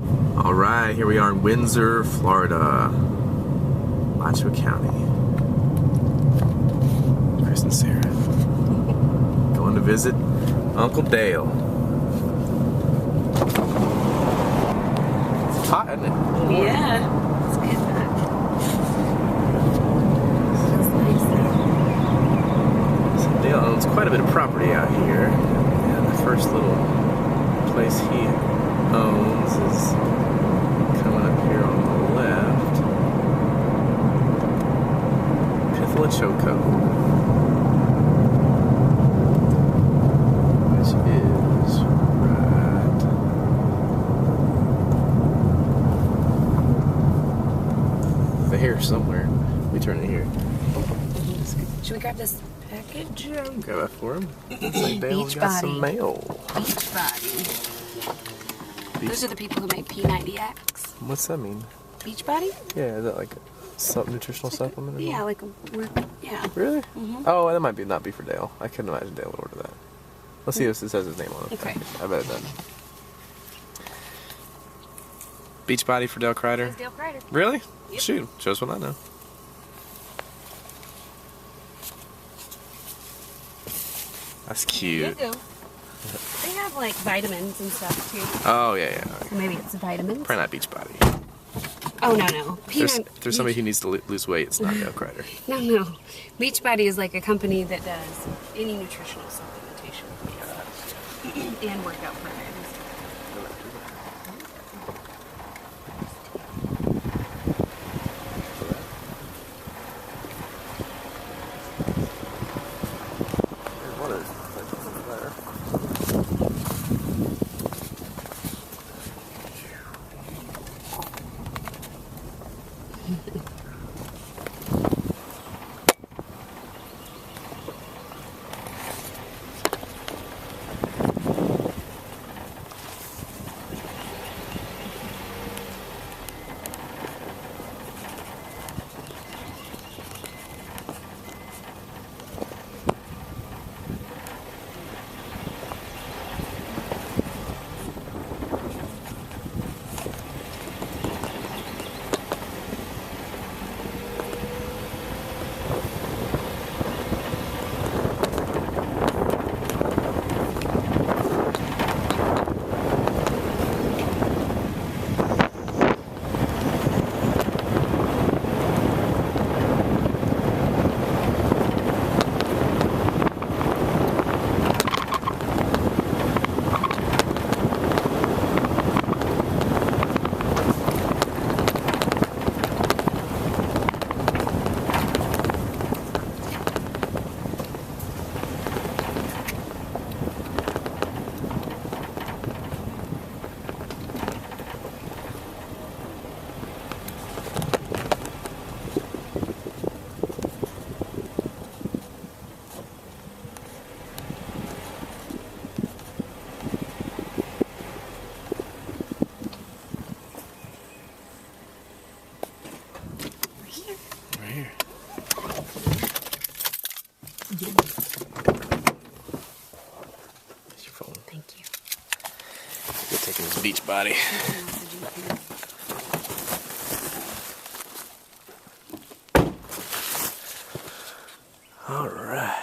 Alright, here we are in Windsor, Florida. Macho County. Chris and Sarah. Going to visit Uncle Dale. It's hot, isn't it? Yeah. It's good hot. Feels nice So there. Dale owns quite a bit of property out here. And the first little place he owns is coming up here on the left. Choco, which is right there somewhere. We turn it here. Should we grab this package? Grab that for him. Looks like Dale's got some mail. Beachbody. Those are the people who make P90X. What's that mean? Beachbody? Yeah, is that like a nutritional supplement? Or yeah, like yeah. Really? Mm-hmm. Oh, that might not be for Dale. I couldn't imagine Dale would order that. Let's see if it says his name on it. Okay. I bet it doesn't. Beachbody for Dale Crider? It's Dale Crider. Really? Yep. Shoot, show us what I know. That's cute. They have like vitamins and stuff too. Oh, yeah. So maybe it's vitamins. Probably not Beachbody. Oh, no. If there's somebody who needs to lose weight, it's not Dale Crider. No. Beachbody is like a company that does any nutritional supplementation and workout programs. Beachbody. All right.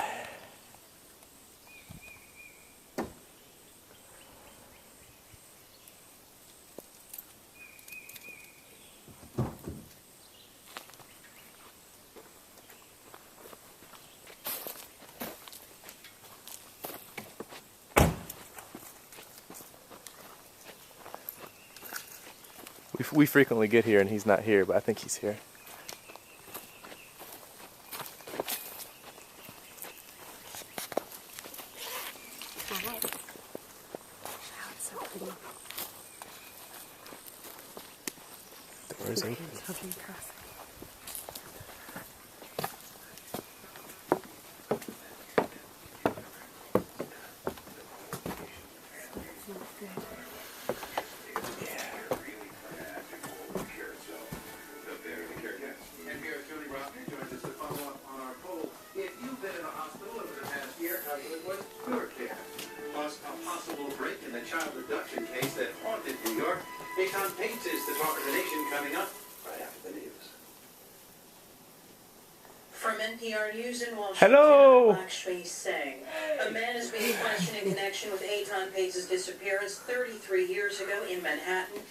We frequently get here and he's not here, but I think he's here. Wow, it's so pretty. Doors open. A possible break in the child abduction case that haunted New York. Dayton Paints is the talk of the nation coming up right after the news. From NPR News in Washington, Hello. Lakshmi Singh. A man is being questioned in connection with Dayton Paints' disappearance 33 years ago in Manhattan.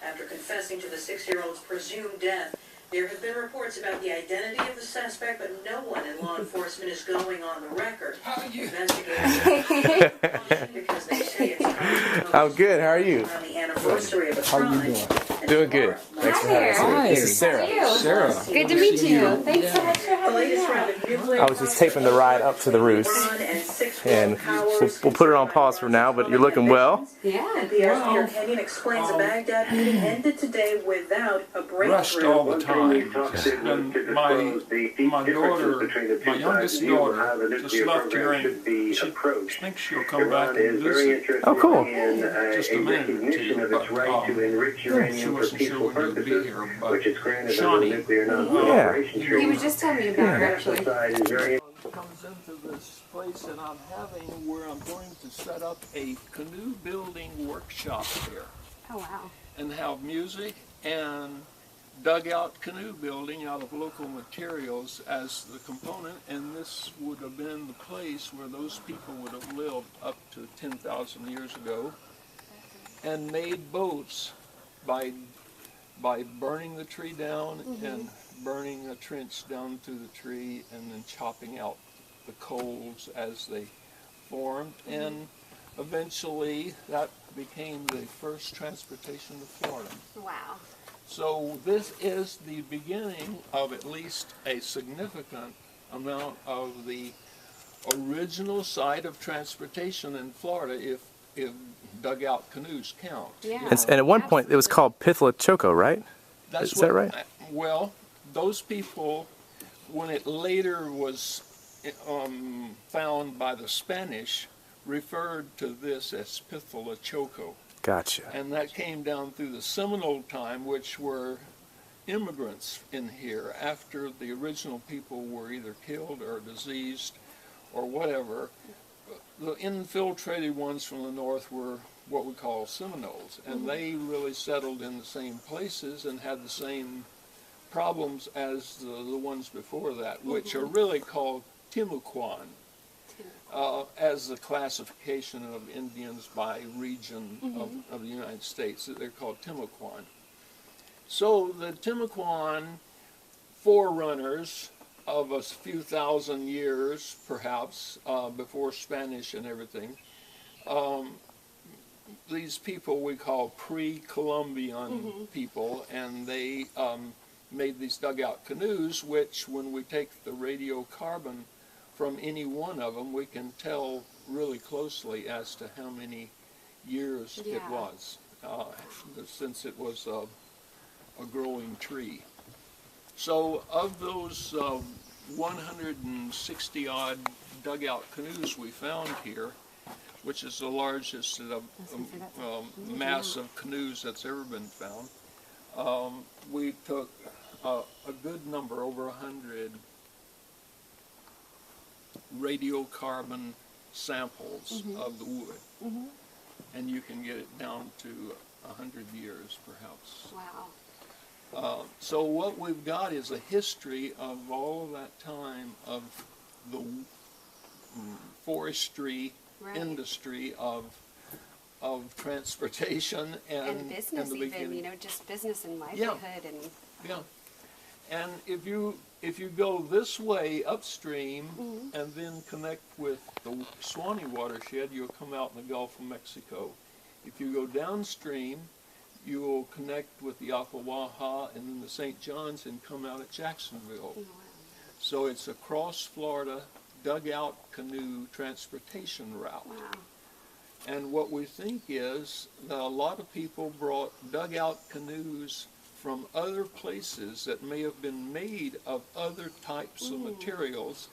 After confessing to the 6-year-old's presumed death, there have been reports about the identity of the suspect, but no one in law enforcement is going on the record. How are you? Investigators because they say it's time to I'm good. How are you? on the anniversary of the How are you crime. doing? Doing good. Thanks for having us here. Hi. This is Sarah. Sarah. Good to meet you. Thanks so much for The having latest me. round of nuclear I was just taping the ride up to the roost, and we'll put it on pause for now, but you're looking well. Yeah. NPR's Peter Kenyon explains a Baghdad meeting ended today without a Rushed breakthrough. all the time. And my daughter, my youngest daughter, just left here and she thinks she'll come back and visit Oh, cool. just a minute or two. But she wasn't sure when you'd be here. But Shawnee, Yeah. He was just telling me about her, actually. comes into this place, and I'm having where I'm going to set up a canoe building workshop here Oh, wow. and have music and dugout canoe building out of local materials as the component, and this would have been the place where those people would have lived up to 10,000 years ago and made boats by burning the tree down and burning a trench down to the tree and then chopping out the coals as they formed, and eventually that became the first transportation to Florida. Wow. So this is the beginning of at least a significant amount of the original site of transportation in Florida, if dugout canoes count. Yeah. And at one point, it was called Pithla Choco, right? That's Is that right? Well, those people, when it later was found by the Spanish, referred to this as Pithla Choco. Gotcha. And that came down through the Seminole time, which were immigrants in here after the original people were either killed or diseased or whatever. The infiltrated ones from the north were what we call Seminoles, and they really settled in the same places and had the same problems as the ones before that, which are really called Timucuan. As the classification of Indians by region of the United States. They're called Timucuan. So the Timucuan forerunners of a few thousand years, perhaps, before Spanish and everything, these people we call pre-Columbian people, and they made these dugout canoes, which when we take the radiocarbon from any one of them, we can tell really closely as to how many years it was, since it was a growing tree. So of those 160 odd dugout canoes we found here, which is the largest mass of canoes that's ever been found, we took a good number, over 100 radiocarbon samples of the wood, and you can get it down to 100 years perhaps. Wow. So what we've got is a history of all of that time of the forestry industry of transportation And business, the even, beginning. just business and livelihood and. Yeah. And if you go this way upstream and then connect with the Swanee watershed, you'll come out in the Gulf of Mexico. If you go downstream, you will connect with the Ocklawaha and then the St. Johns and come out at Jacksonville. Wow. So it's a cross Florida dugout canoe transportation route. Wow. And what we think is that a lot of people brought dugout canoes from other places that may have been made of other types of materials,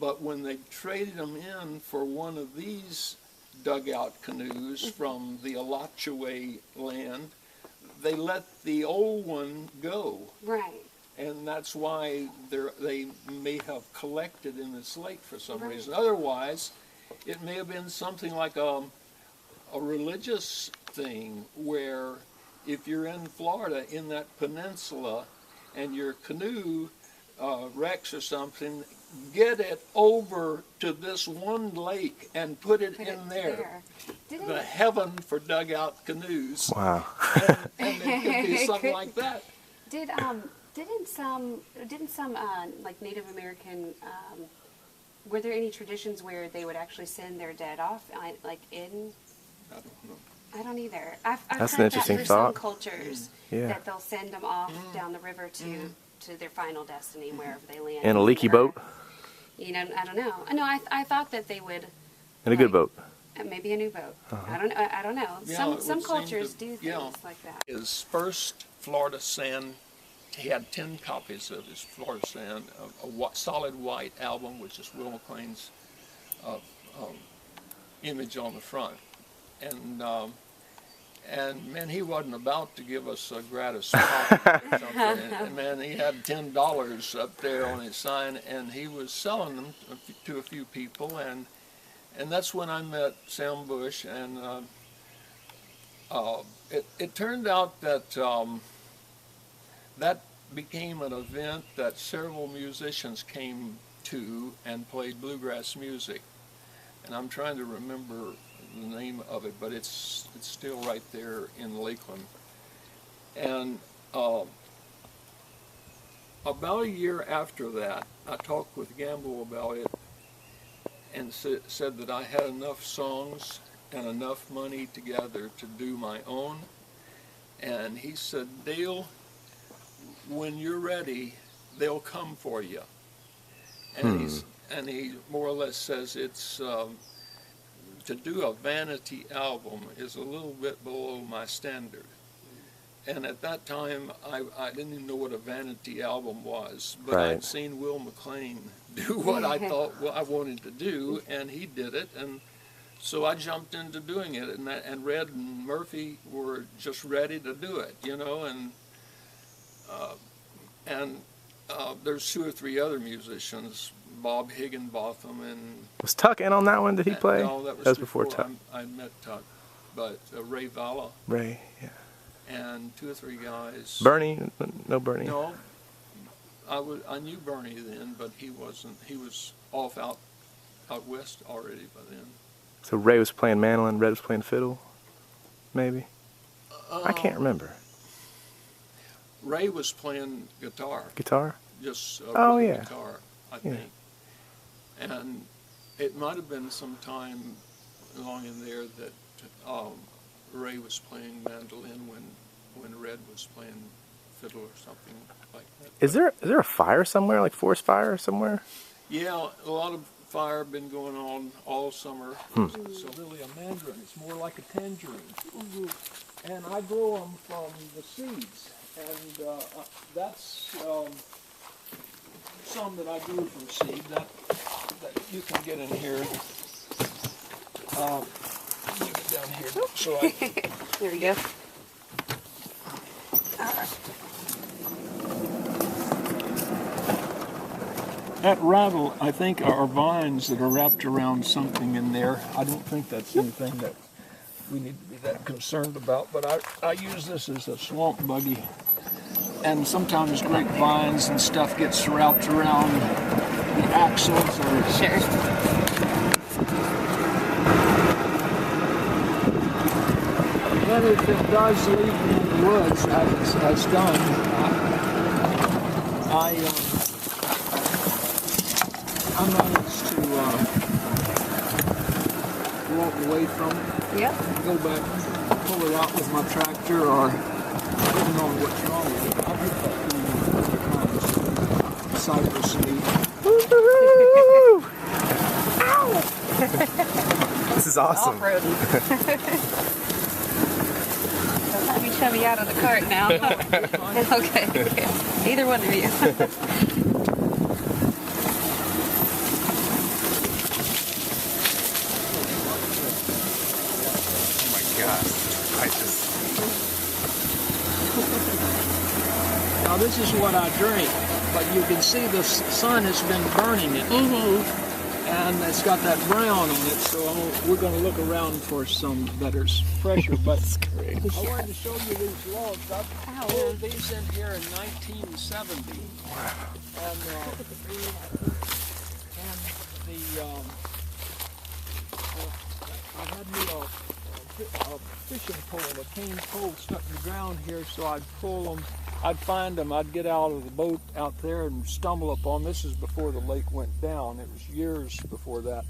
but when they traded them in for one of these dugout canoes from the Alachua land, they let the old one go. Right. And that's why they may have collected in this lake for some reason. Otherwise, it may have been something like a a religious thing where if you're in Florida, in that peninsula, and your canoe wrecks or something, get it over to this one lake and put it in there. The heaven for dugout canoes. Wow. And it could be something like that. Didn't some like Native American, were there any traditions where they would actually send their dead off, like in? I don't know. I don't either. I've That's an heard interesting that for thought. some cultures, Yeah. that they'll send them off down the river to their final destiny, wherever they land. In a leaky boat? You know, I don't know. No, I thought that they would. In a good boat? Maybe a new boat. Uh-huh. I don't know. Yeah, Some cultures do things like that. His first Florida Sand, he had 10 copies of his Florida Sand, a solid white album, which is Will McLean's image on the front. And man, he wasn't about to give us a gratis copy or something. And man, he had $10 up there on his sign, and he was selling them to a few people. And that's when I met Sam Bush. And it turned out that that became an event that several musicians came to and played bluegrass music. And I'm trying to remember the name of it, but it's still right there in Lakeland. And about a year after that, I talked with Gamble about it and said that I had enough songs and enough money together to do my own. And he said, Dale, when you're ready, they'll come for you. And he more or less says it's to do a vanity album is a little bit below my standard. And at that time, I didn't even know what a vanity album was, but Right. I'd seen Will McLean do what I thought I wanted to do, and he did it, and so I jumped into doing it, and Red and Murphy were just ready to do it, you know, and there's 2 or 3 other musicians, Bob Higginbotham and... Was Tuck in on that one? Did he play? No, that was before Tuck. I met Tuck, but Ray Valla Ray, yeah. and 2 or 3 guys. Bernie? No Bernie. No, I knew Bernie then, but he wasn't. He was off out west already by then. So Ray was playing mandolin, Red was playing fiddle, maybe? I can't remember. Ray was playing guitar. Guitar? Just yeah. guitar, I think. And it might have been some time along in there that Ray was playing mandolin when Red was playing fiddle or something like that. Is there a fire somewhere, like forest fire somewhere? Yeah, a lot of fire been going on all summer. It's really a mandarin. It's more like a tangerine. And I grow them from the seeds. And that's some that I grew from seed that you can get in here. Let me get down here. So There we go. that rattle, I think, are vines that are wrapped around something in there. I don't think that's anything that we need to be that concerned about, but I use this as a swamp buggy. And sometimes grapevines and stuff gets wrapped around the axles. Sure. Then if it does leave me in the woods, as done, I managed to walk away from it. Yep. Go back, pull it out with my tractor, or depending on what's wrong with it. I've hit that thing cypress leaf. Woo-hoo! Ow! This is awesome. Off-roading. Don't let me shove you out of the cart now. Okay. Either one of you. Oh my gosh. I just... Now this is what I drink, but you can see the sun has been burning it. and it's got that brown on it, so we're going to look around for some that are fresher. But Great. I wanted to show you these logs. I pulled these in here in 1970. Wow. And I had me a fishing pole, a cane pole stuck in the ground here, so I'd pull them, I'd find them, I'd get out of the boat out there and stumble upon. This is before the lake went down. It was years before that.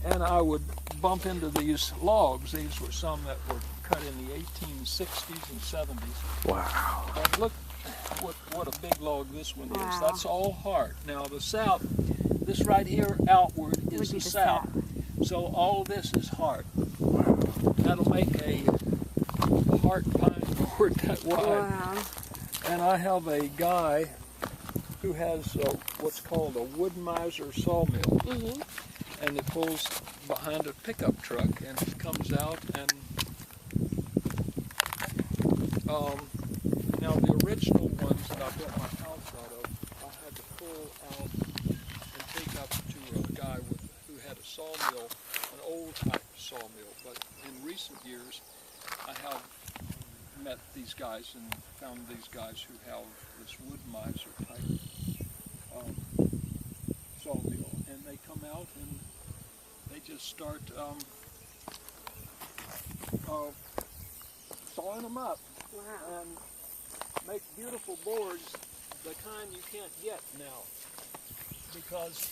And I would bump into these logs. These were some that were cut in the 1860s and 70s. Wow. And look what a big log this one is. Wow. That's all heart. Now the sap, this right here outward is Would be the the sap. sap. So all this is heart. That'll make a heart pine board that wide. Wow. And I have a guy who has what's called a wood miser sawmill. Mm-hmm. And it pulls behind a pickup truck, and it comes out and now the original ones that I built my house out of, I had to pull out and take up to a guy who had a sawmill, an old type sawmill. But in recent years, I have met these guys and found these guys who have this wood miser type sawmill, and they come out and they just start sawing them up. Wow. And make beautiful boards, the kind you can't get now, because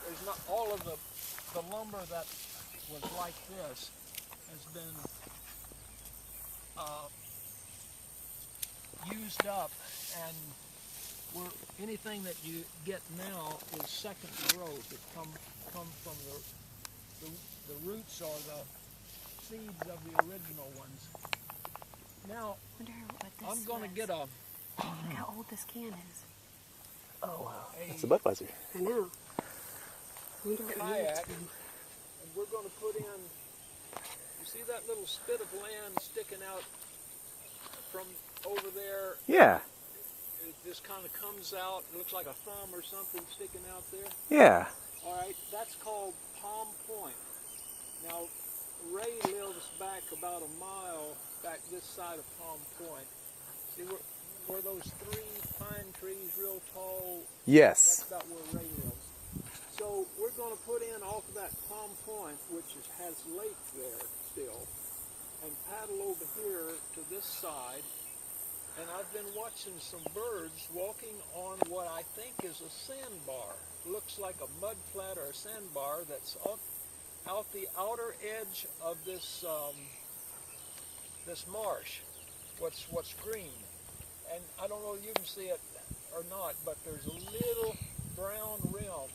there's not all of the lumber that was like this has been used up, and anything that you get now is second growth. It come from the roots or the seeds of the original ones. Now, Wonder what this I'm going to was. get a Look how old this can is. Oh, wow. It's a Budweiser. I know. Wonder what year it's kayak, from. and we're going to put in, you see that little spit of land sticking out from over there? Yeah. It just kind of comes out. It looks like a thumb or something sticking out there. Yeah. All right, that's called Palm Point. Now, Ray lives back about a mile back this side of Palm Point. See where those three pine trees, real tall, Yes. that's about where Ray lives. So we're going to put in off of that Palm Point, which has lake there still, and paddle over here to this side. And I've been watching some birds walking on what I think is a sandbar. Looks like a mud flat or a sandbar that's out the outer edge of this this marsh. What's green, and I don't know if you can see it or not, but there's a little brown rim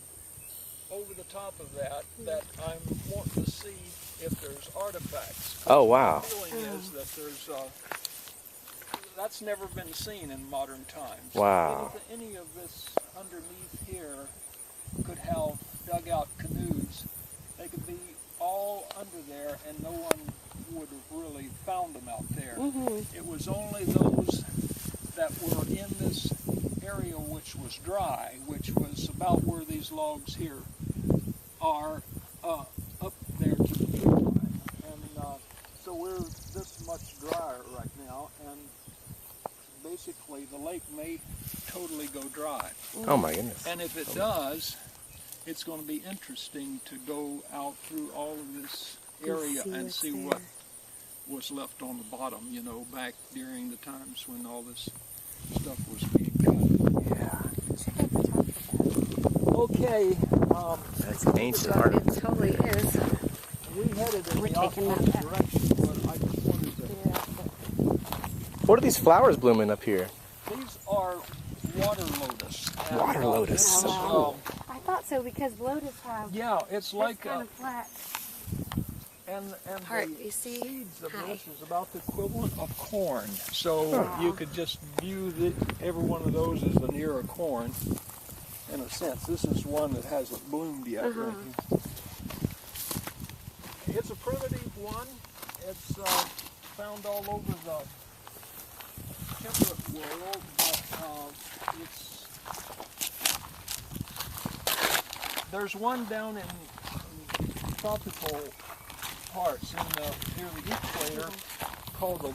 over the top of that I'm wanting to see if there's artifacts. Oh, wow. The feeling is that there's that's never been seen in modern times. Wow. Any of this underneath here could have dug out canoes. They could be all under there and no one would have really found them out there. Mm-hmm. It was only those that were in this area which was dry, which was about where these logs here are up there to the tree line. And so we're this much drier right now, and basically the lake may totally go dry. Oh, my goodness. And if it does, it's going to be interesting to go out through all of this area and see what was left on the bottom, you know, back during the times when all this stuff was being cut. Yeah. Check out the top of that. Okay, That's ancient art. It totally is. we headed in We're the taking opposite that back. direction, but I just wanted to... Yeah. What are these flowers blooming up here? These are water lotus. And, Water lotus. this is, Oh. I thought so because lotus have yeah, it's like kind of flat. and Heart, the you see? seeds of Hi. this is about the equivalent of corn. So you could just view every one of those as an ear of corn, in a sense. This is one that hasn't bloomed yet. Right here. It's a primitive one. It's found all over the temperate world, but there's one down in tropical parts near the equator called the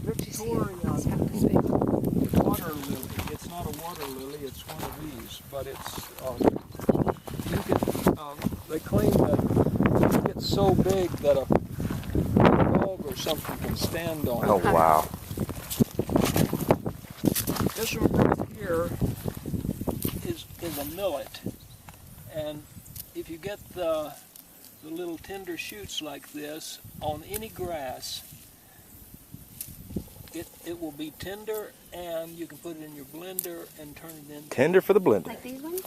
Victoria water lily. It's not a water lily, it's one of these, but they claim that it's so big that a dog or something can stand on it. Oh, wow. This one right here is a millet, and if you get the little tender shoots like this on any grass, it will be tender, and you can put it in your blender and turn it into... Tender for the blender. Like these ones?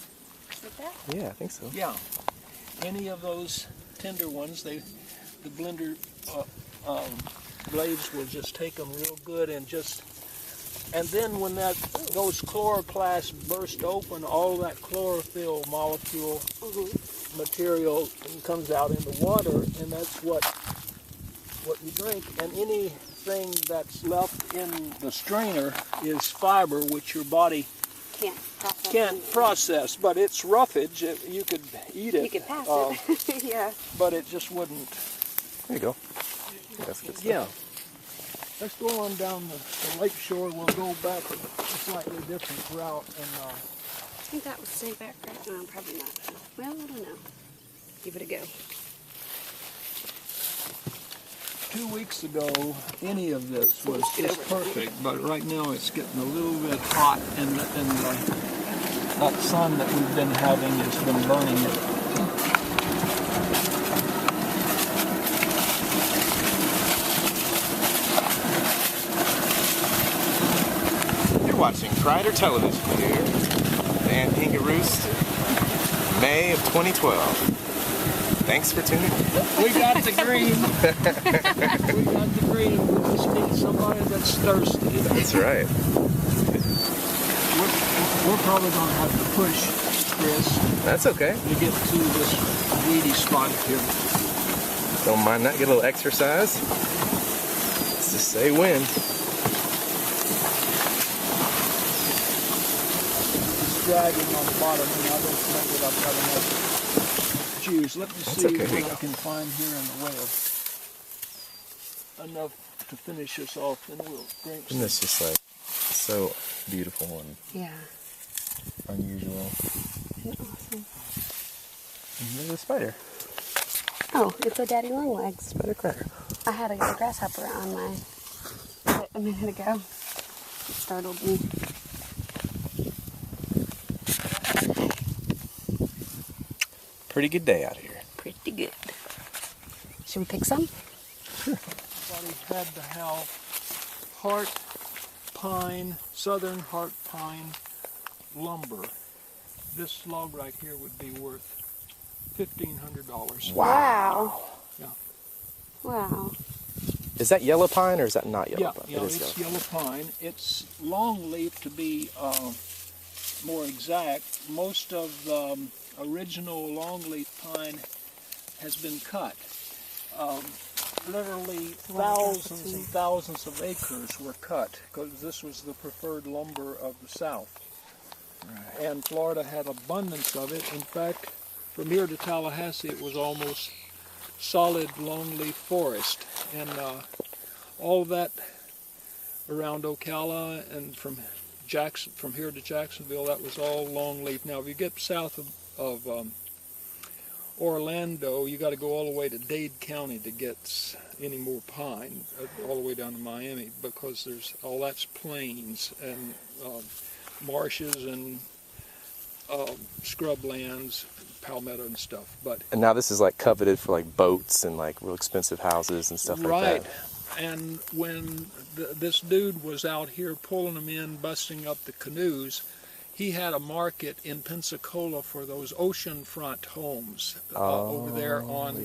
Like that? Yeah, I think so. Yeah. Any of those tender ones, the blender blades will just take them real good and then when those chloroplasts burst open, all that chlorophyll molecule material comes out in the water, and that's what you drink. And anything that's left in the strainer is fiber, which your body can't process. But it's roughage. You could eat it. You could pass it. Yeah. But it just wouldn't. There you go. Yeah, that's good stuff. Yeah. Let's go on down the lake shore. We'll go back a slightly different route. And I think that would stay back right now. Probably not. Well, I don't know. Give it a go. 2 weeks ago, any of this was just perfect, but right now it's getting a little bit hot, and that sun that we've been having has been burning it. You're watching Crider Television here, the Anhinga Roost, May of 2012. Thanks for tuning in. We got the green. We got the green. We just need somebody that's thirsty. That's right. We're probably going to have to push Chris That's okay. to get to this weedy spot here. Don't mind that. Get a little exercise. Let's just say when. It's dragging on the bottom, and I don't think that I've got enough juice. Let me see okay. what I can find here in the way of enough to finish this off, and we'll drink some. Isn't this just like so beautiful and unusual? Awesome. And there's a spider. Oh, it's a daddy long legs. Spider Crider. I had a grasshopper on my a minute ago. It startled me. Pretty good day out here. Pretty good. Should we pick some? Everybody had to have heart pine, southern heart pine lumber. This log right here would be worth $1,500. Wow. Yeah. Wow. Is that yellow pine or is that not yellow Yeah, pine? yeah, it's yellow pine. It's long leaf to be more exact. Most of the original longleaf pine has been cut. Literally thousands and thousands of acres were cut because this was the preferred lumber of the South. Right. And Florida had abundance of it. In fact, from here to Tallahassee, it was almost solid longleaf forest. And all that around Ocala and from here to Jacksonville, that was all longleaf. Now, if you get south of Orlando, you got to go all the way to Dade County to get any more pine, all the way down to Miami, because there's all that's plains and marshes and scrublands, palmetto and stuff. And now this is like coveted for like boats and like real expensive houses and stuff like that. Right. And when this dude was out here pulling them in, busting up the canoes, he had a market in Pensacola for those oceanfront homes over there on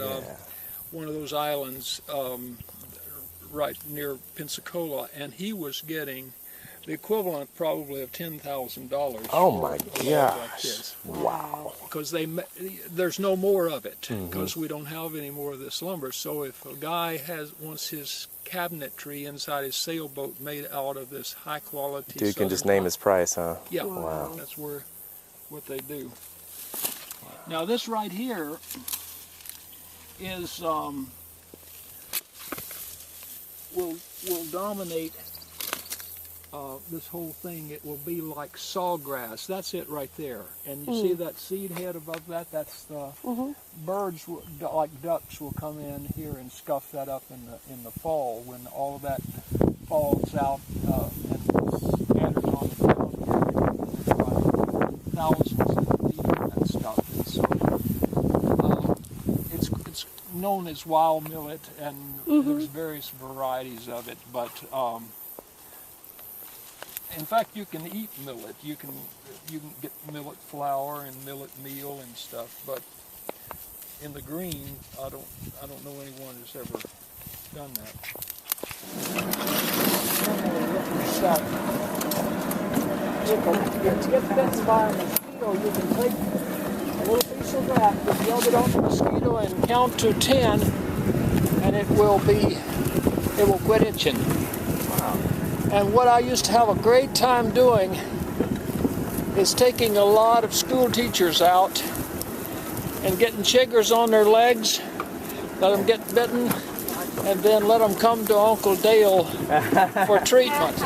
one of those islands right near Pensacola. And he was getting the equivalent probably of $10,000. Oh my for a log like gosh. this. Wow. Because there's no more of it, because we don't have any more of this lumber. So if a guy wants his cabinetry inside his sailboat made out of this high quality, Dude can just name his price, huh? Yeah, Wow. that's what they do. Now this right here is will dominate this whole thing. It will be like sawgrass. That's it right there. And you see that seed head above that? That's the birds, like ducks, will come in here and scuff that up in the fall when all of that falls out and scatters on the ground here. There's thousands of feet of that stuff. And so it's known as wild millet, and there's various varieties of it, but in fact, you can eat millet. You can get millet flour and millet meal and stuff. But in the green, I don't know anyone who's ever done that. To get bitten by a mosquito, you can take a little piece of that, just rub it on the mosquito, and count to 10, and it will quit itching. And what I used to have a great time doing is taking a lot of school teachers out and getting chiggers on their legs, let them get bitten, and then let them come to Uncle Dale for treatment.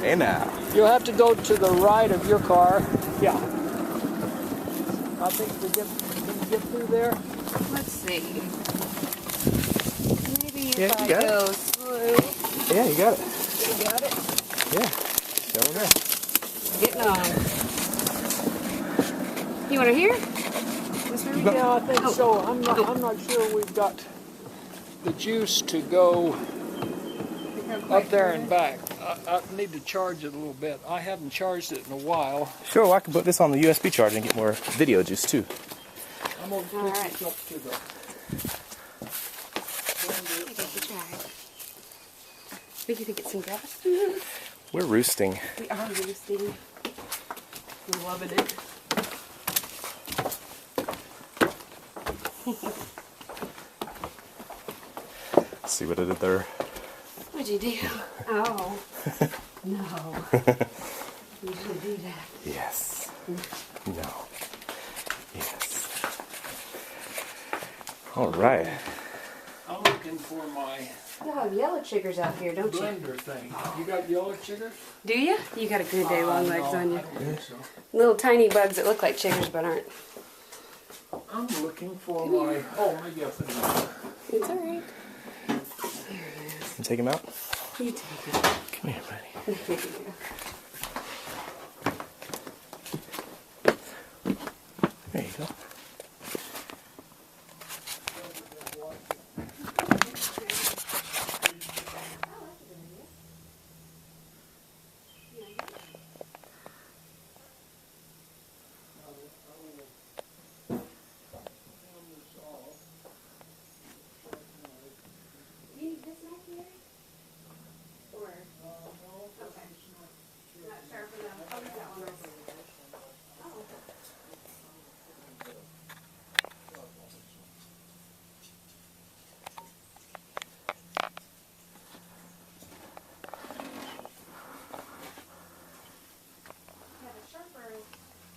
Hey now. You'll have to go to the right of your car. Yeah. I think can you get through there? Let's see. Maybe Yeah, if you I got go it. slow. Yeah, you got it. You got it? Yeah. Go there. Getting on. You want to hear? Yeah, I think so. I'm not sure we've got the juice to go up there and back. I need to charge it a little bit. I haven't charged it in a while. Sure, well, I can put this on the USB charger and get more video juice too. I'm going to take this up to the... Did you think it's some grass? We're roosting. We are roosting. We're loving it. See what I did there? What'd you do? Oh. No. You didn't do that. Yes. No. Yes. All right. I'm looking for my You have yellow chiggers out here, don't you? blender thing. You got yellow chiggers? Do you? You got a good day long legs No, on you. I don't think so. Little tiny bugs that look like chiggers but aren't. I'm looking for my... Oh, maybe I put it on. It's alright. You take him out? You take it. Come here, buddy. There you go.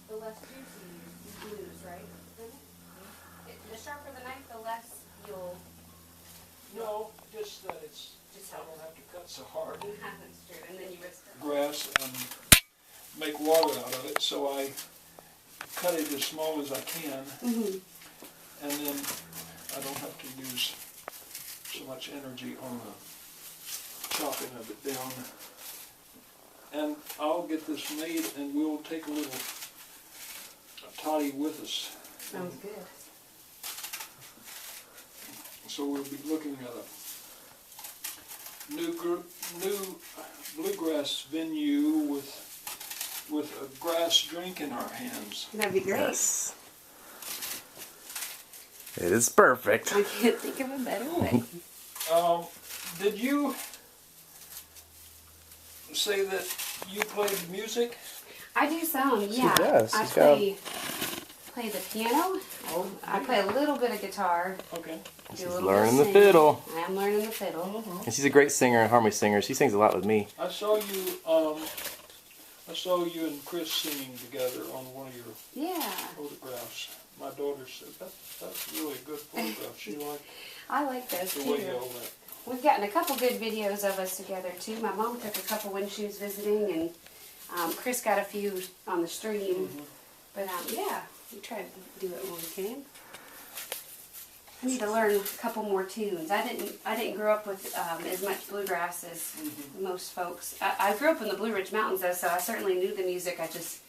The less juicy you lose, right? The sharper the knife, the less you'll... No, just that it's... Just I don't have to cut so hard. That's true, and then you risk it. Grass and make water out of it, so I cut it as small as I can, and then I don't have to use so much energy on the chopping of it down. And I'll get this made, and we'll take a little toddy with us. Sounds good. So we'll be looking at a new bluegrass venue with a grass drink in our hands. That'd be great. Yes. It is perfect. I can't think of a better way. Did you say that you played music? I do some, yeah. does. I She's got- play the piano. I play a little bit of guitar. Okay. Do a She's little learning bit the of singing. fiddle. I am learning the fiddle. And she's a great singer and harmony singer. She sings a lot with me. I saw you and Chris singing together on one of your Yeah. photographs. My daughter said, that's really a good photograph. She liked I like those the too. way you all went. We've gotten a couple good videos of us together too. My mom took a couple when she was visiting, and Chris got a few on the stream. But yeah, we try to do it when we can. I need to learn a couple more tunes. I didn't grow up with as much bluegrass as most folks. I grew up in the Blue Ridge Mountains though, so I certainly knew the music. I just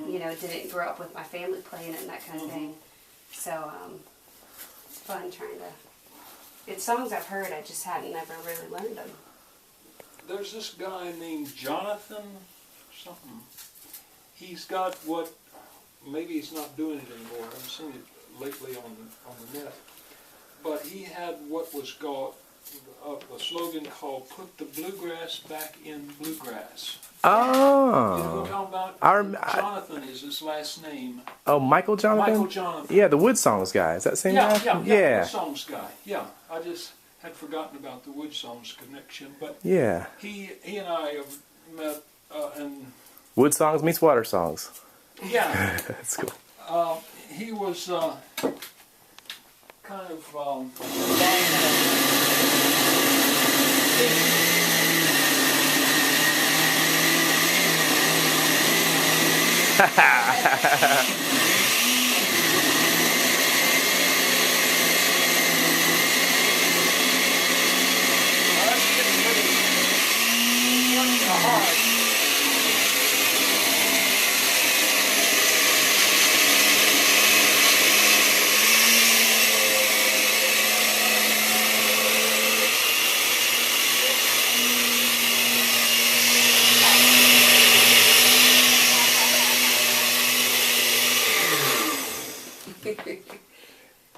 didn't grow up with my family playing it and that kind of thing. So it's fun trying to. It's songs I've heard. I just hadn't never really learned them. There's this guy named Jonathan something. He's got what, maybe he's not doing it anymore. I've seen it lately on the net. But he had what was called a slogan called "Put the bluegrass back in bluegrass." You know what I'm Oh. talking about? Jonathan is his last name. Oh, Michael Jonathan? Michael Jonathan. Yeah, the Wood Songs guy. Is that the same guy? Yeah. Wood Songs guy. Yeah, I just had forgotten about the Wood Songs connection, but Yeah. he and I have met, and Wood Songs meets Water Songs. yeah, That's cool. he was kind of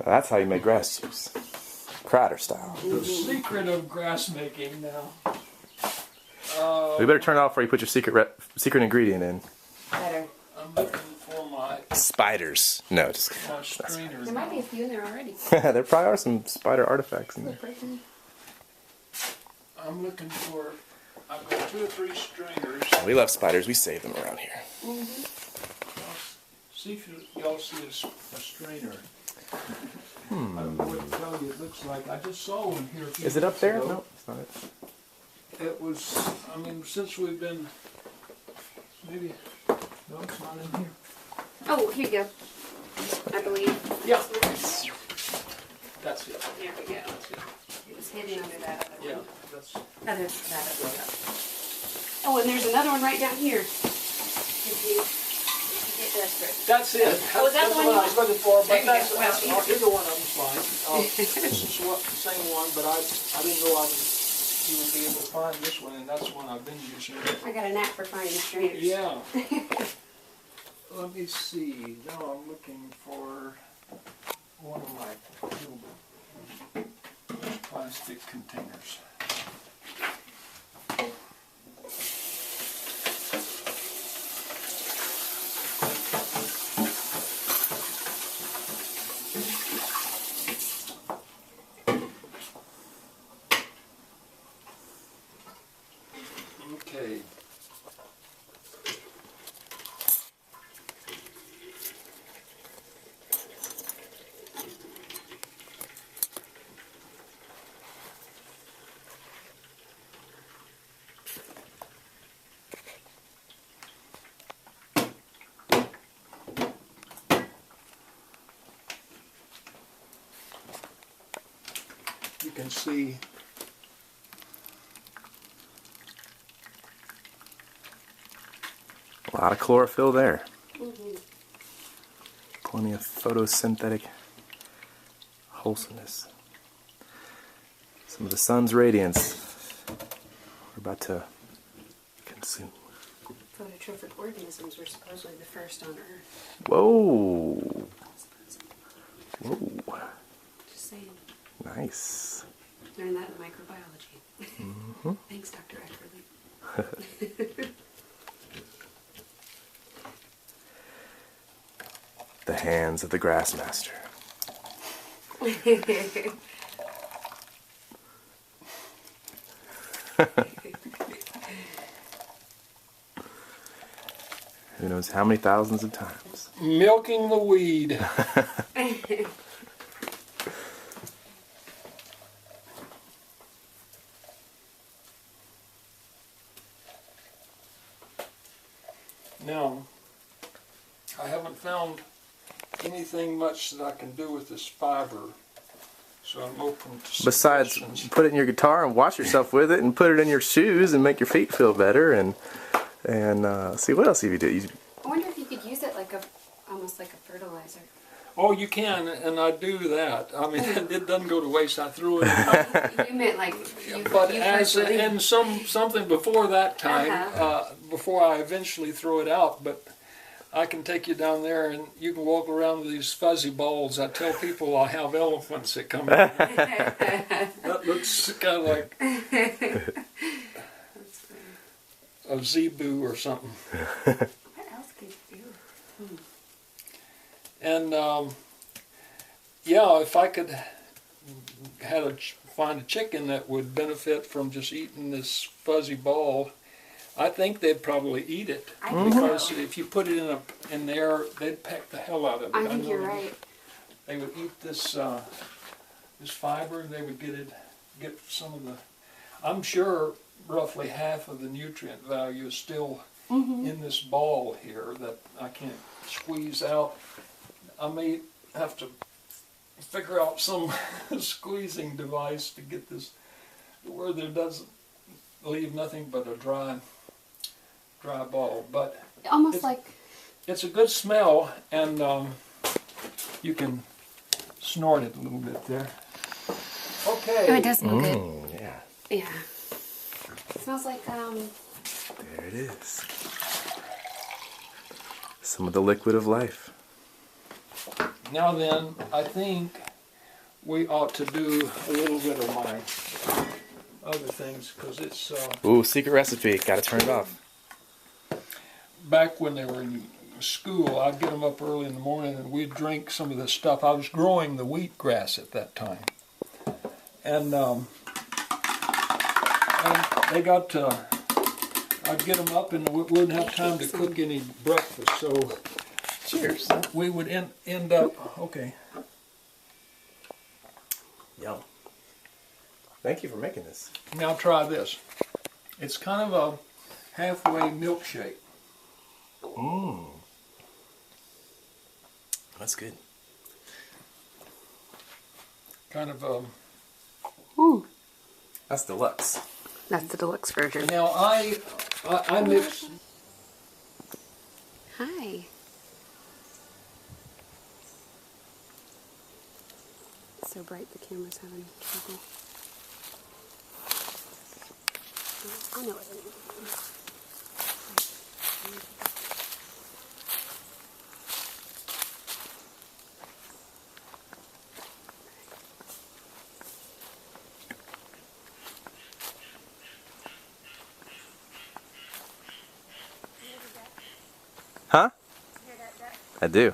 That's how you make grass juice. Crider style. the secret of grass making now. We better turn it off before you put your secret ingredient in. Better. I'm looking for my Spiders. No, just strainer. There might be a few in there already. there probably are some spider artifacts in there. I'm looking for, I've got 2 or 3 strainers. We love spiders. We save them around here. See if y'all see a strainer. I don't know what to tell you it looks like. I just saw one here a few Is it up weeks there? ago. No, it's not it. It was, I mean, since we've been, maybe, no, it's not in here. Oh, here you go. I believe. Yeah. That's it. There we go. It was hidden under that other Yeah, one. that's, That other one. Oh, and there's another one right down here. If you get desperate. that's it. Oh, is that That's the one what you I was looking for, There but you go. that's, Well, either one of them's fine. This is the same one, but I didn't know you would be able to find this one, and that's one I've been using. I got a knack for finding strainers. Yeah. Let me see. Now I'm looking for one of my little plastic containers. Okay. You can see A lot of chlorophyll there. Plenty of photosynthetic wholesomeness. Some of the sun's radiance we're about to consume. Phototrophic organisms were supposedly the first on Earth. Whoa! Whoa! Just saying. Nice. Learned that in microbiology. Thanks, Dr. Eckerly. The hands of the grassmaster. Who knows how many thousands of times. Milking the weed. Now, I haven't found anything much that I can do with this fiber, so I'm open to Besides, suggestions. put it in your guitar and wash yourself with it, and put it in your shoes and make your feet feel better, and see what else have you do. I wonder if you could use it like almost like a fertilizer. Oh, you can, and I do that. I mean, it doesn't go to waste. I threw it in. You meant like you. But you as personally. and something before that time, before I eventually throw it out, but I can take you down there and you can walk around with these fuzzy balls. I tell people I have elephants that come in. That looks kind of like a zebu or something. What else could you do? And yeah, if I could find a chicken that would benefit from just eating this fuzzy ball, I think they'd probably eat it. I think Because so. if you put it in there, they'd peck the hell out of it. I think know you're they- right. They would eat this this fiber, and they would get some of the. I'm sure roughly half of the nutrient value is still in this ball here that I can't squeeze out. I may have to figure out some squeezing device to get this where there doesn't leave nothing but a dry ball. But Almost It's- like it's a good smell, and you can snort it a little bit there. Okay. oh, it does smell good. Yeah, Yeah. It smells like there it is. Some of the liquid of life. Now then, I think we ought to do a little bit of my other things, because it's Ooh, secret recipe. Gotta turn it off. back when they were in school, I'd get them up early in the morning and we'd drink some of this stuff. I was growing the wheatgrass at that time. And they got I'd get them up and we wouldn't have time to cook any breakfast, so Cheers. we would end up, okay. Yum. Thank you for making this. Now try this. It's kind of a halfway milkshake. Mmm. That's good. Kind of ooh. That's deluxe. That's the deluxe version. now I mix. Hi. It's so bright the camera's having trouble. I know what it is. Huh? I do.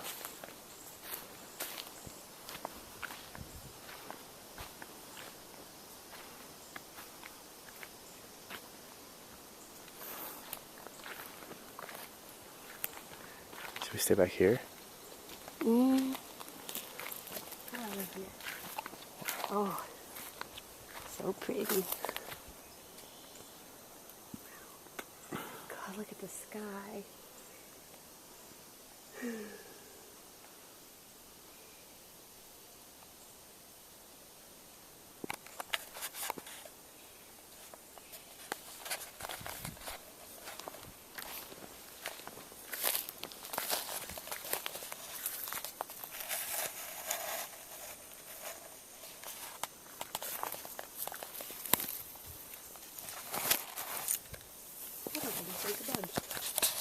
Should we stay back here? Oh, so pretty. God, look at the sky.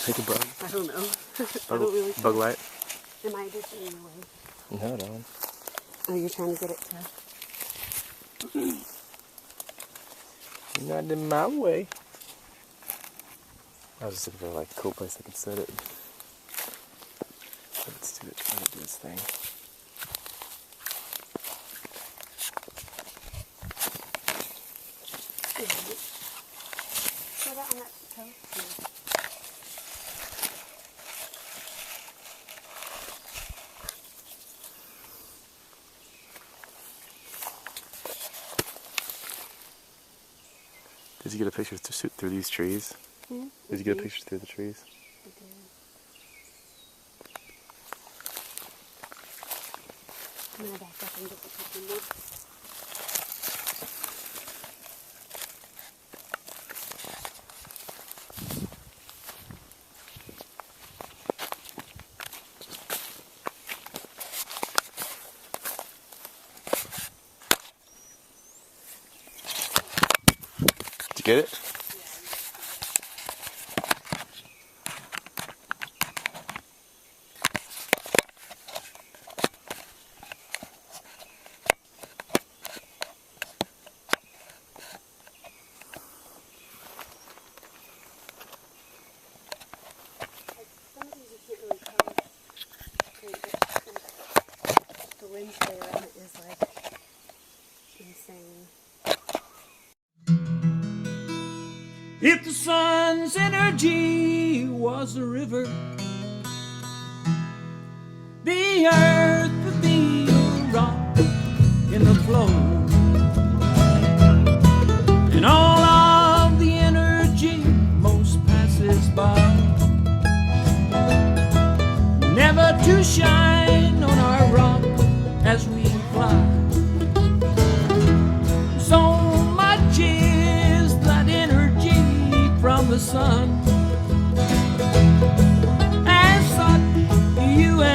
Take a bug. I don't know. I Bug, don't really bug light. Am I just in the way? No, no. Oh, you're trying to get it to... You're not in my way. I was just looking for like a cool place I could set it. Let's do it. Try to do this thing. Put that on that toast. Did you get a picture through these trees? Hmm? Did you get a picture through the trees? I did. I'm gonna back up and get the picture more. Did you get it? Some of these you can't really tell. The Windsor on it is like insane. If the sun's energy was a river, the earth would be a rock in the flow, and all of the energy most passes by, never to shine on our rock as we fly. So much is that energy from the sun. As such, you and